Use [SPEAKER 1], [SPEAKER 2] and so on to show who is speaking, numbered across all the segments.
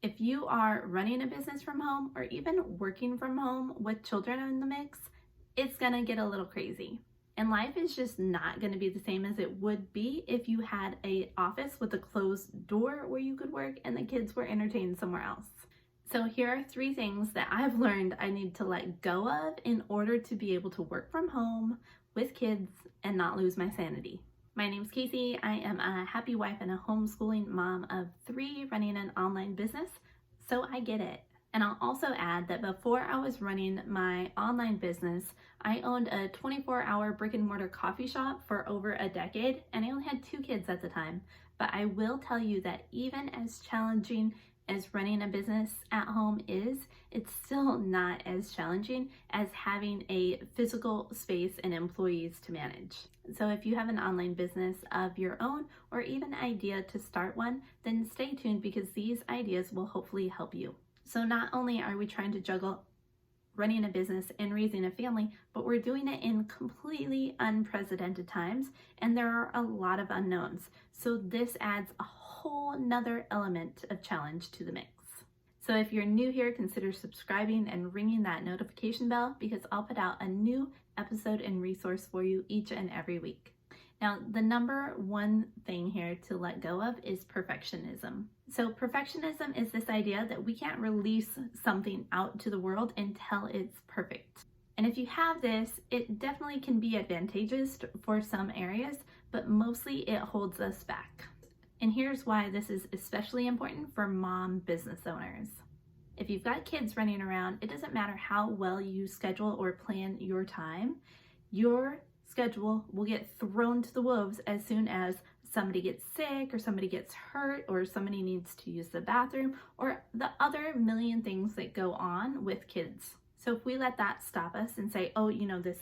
[SPEAKER 1] If you are running a business from home or even working from home with children in the mix, it's gonna get a little crazy. And life is just not gonna be the same as it would be if you had an office with a closed door where you could work and the kids were entertained somewhere else. So here are 3 things that I've learned I need to let go of in order to be able to work from home with kids and not lose my sanity. My name's Casey. I am a happy wife and a homeschooling mom of 3 running an online business, so I get it. And I'll also add that before I was running my online business, I owned a 24-hour brick and mortar coffee shop for over a decade, and I only had 2 kids at the time. But I will tell you that even as challenging as running a business at home is, it's still not as challenging as having a physical space and employees to manage. So if you have an online business of your own or even an idea to start one, then stay tuned because these ideas will hopefully help you. So not only are we trying to juggle running a business and raising a family, but we're doing it in completely unprecedented times, and there are a lot of unknowns. So this adds a whole nother element of challenge to the mix. So if you're new here, consider subscribing and ringing that notification bell because I'll put out a new episode and resource for you each and every week. Now, the number 1 thing here to let go of is perfectionism. So perfectionism is this idea that we can't release something out to the world until it's perfect. And if you have this, it definitely can be advantageous for some areas, but mostly it holds us back. And here's why this is especially important for mom business owners. If you've got kids running around, it doesn't matter how well you schedule or plan your time, your schedule will get thrown to the wolves as soon as somebody gets sick or somebody gets hurt or somebody needs to use the bathroom or the other million things that go on with kids. So if we let that stop us and say, oh, this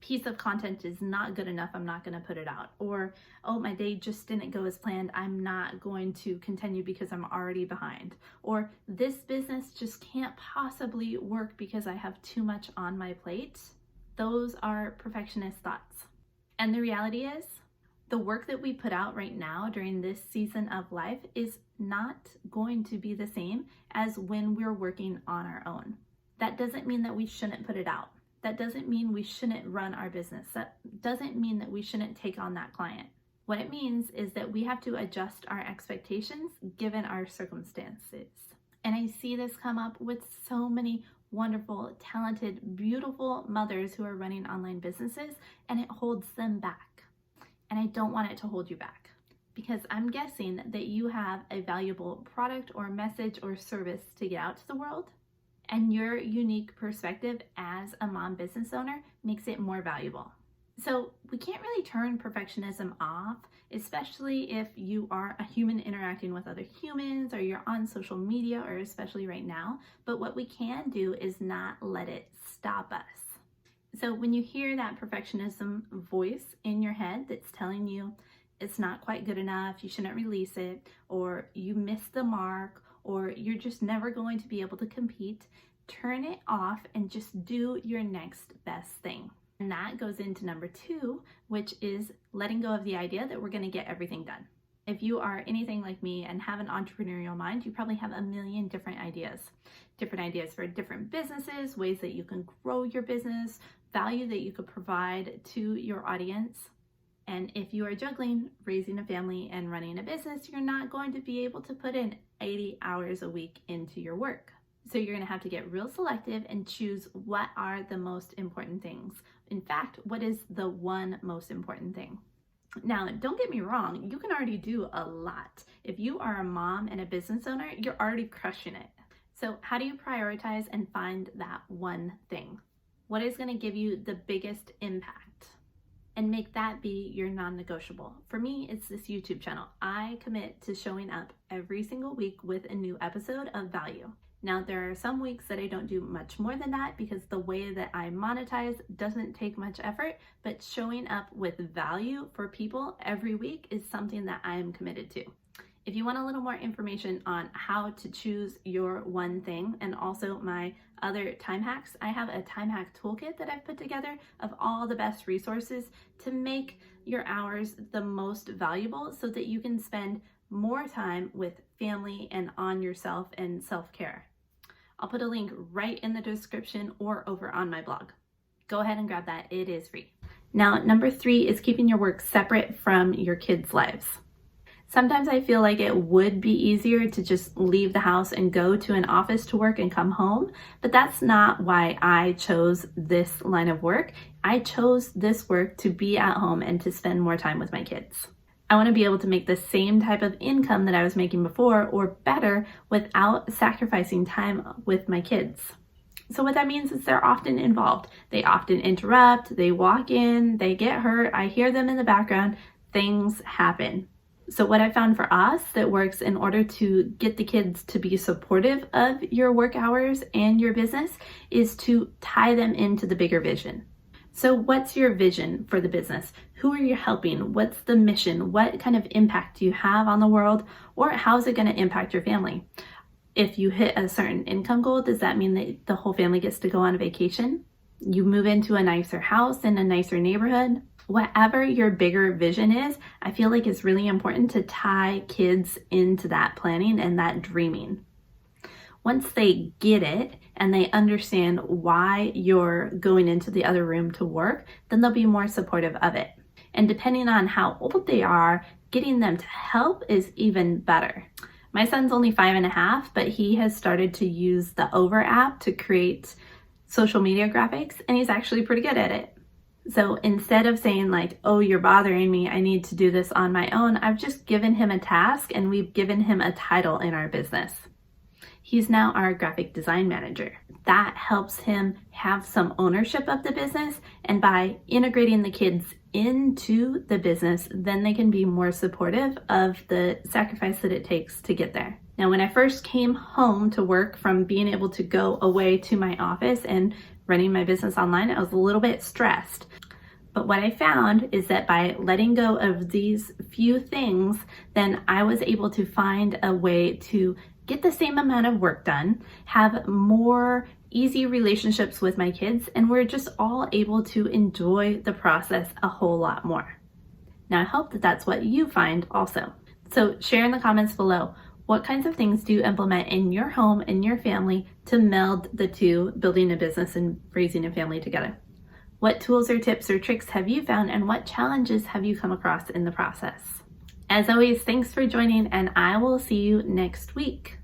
[SPEAKER 1] piece of content is not good enough, I'm not going to put it out. Or, oh, my day just didn't go as planned, I'm not going to continue because I'm already behind. Or this business just can't possibly work because I have too much on my plate. Those are perfectionist thoughts. And the reality is, the work that we put out right now during this season of life is not going to be the same as when we're working on our own. That doesn't mean that we shouldn't put it out. That doesn't mean we shouldn't run our business. That doesn't mean that we shouldn't take on that client. What it means is that we have to adjust our expectations given our circumstances. And I see this come up with so many wonderful, talented, beautiful mothers who are running online businesses, and it holds them back. And I don't want it to hold you back because I'm guessing that you have a valuable product or message or service to get out to the world. And your unique perspective as a mom business owner makes it more valuable. So we can't really turn perfectionism off, especially if you are a human interacting with other humans or you're on social media, or especially right now. But what we can do is not let it stop us. So when you hear that perfectionism voice in your head that's telling you it's not quite good enough, you shouldn't release it, or you missed the mark, or you're just never going to be able to compete, turn it off and just do your next best thing. And that goes into number 2, which is letting go of the idea that we're going to get everything done. If you are anything like me and have an entrepreneurial mind, you probably have a million different ideas for different businesses, ways that you can grow your business, value that you could provide to your audience. And if you are juggling, raising a family and running a business, you're not going to be able to put in 80 hours a week into your work. So you're going to have to get real selective and choose what are the most important things. In fact, what is the one most important thing? Now, don't get me wrong, you can already do a lot. If you are a mom and a business owner, you're already crushing it. So how do you prioritize and find that one thing? What is going to give you the biggest impact? And make that be your non-negotiable. For me, it's this YouTube channel. I commit to showing up every single week with a new episode of value. Now, there are some weeks that I don't do much more than that because the way that I monetize doesn't take much effort, but showing up with value for people every week is something that I am committed to. If you want a little more information on how to choose your one thing and also my other time hacks, I have a time hack toolkit that I've put together of all the best resources to make your hours the most valuable so that you can spend more time with family and on yourself and self-care. I'll put a link right in the description or over on my blog. Go ahead and grab that, it is free. Now, number 3 is keeping your work separate from your kids' lives. Sometimes I feel like it would be easier to just leave the house and go to an office to work and come home, but that's not why I chose this line of work. I chose this work to be at home and to spend more time with my kids. I want to be able to make the same type of income that I was making before or better without sacrificing time with my kids. So what that means is they're often involved. They often interrupt, they walk in, they get hurt, I hear them in the background, things happen. So what I found for us that works in order to get the kids to be supportive of your work hours and your business is to tie them into the bigger vision. So what's your vision for the business? Who are you helping? What's the mission? What kind of impact do you have on the world? Or how is it going to impact your family? If you hit a certain income goal, does that mean that the whole family gets to go on a vacation? You move into a nicer house in a nicer neighborhood? Whatever your bigger vision is, I feel like it's really important to tie kids into that planning and that dreaming. Once they get it and they understand why you're going into the other room to work, then they'll be more supportive of it. And depending on how old they are, getting them to help is even better. My son's only 5.5, but he has started to use the Over app to create social media graphics, and he's actually pretty good at it. So instead of saying like, oh, you're bothering me, I need to do this on my own, I've just given him a task and we've given him a title in our business. He's now our graphic design manager. That helps him have some ownership of the business, and by integrating the kids into the business, then they can be more supportive of the sacrifice that it takes to get there. Now, when I first came home to work from being able to go away to my office and running my business online, I was a little bit stressed. But what I found is that by letting go of these few things, then I was able to find a way to get the same amount of work done, have more easy relationships with my kids, and we're just all able to enjoy the process a whole lot more. Now, I hope that that's what you find also. So share in the comments below, what kinds of things do you implement in your home and your family to meld the two, building a business and raising a family together? What tools or tips or tricks have you found, and what challenges have you come across in the process? As always, thanks for joining, and I will see you next week.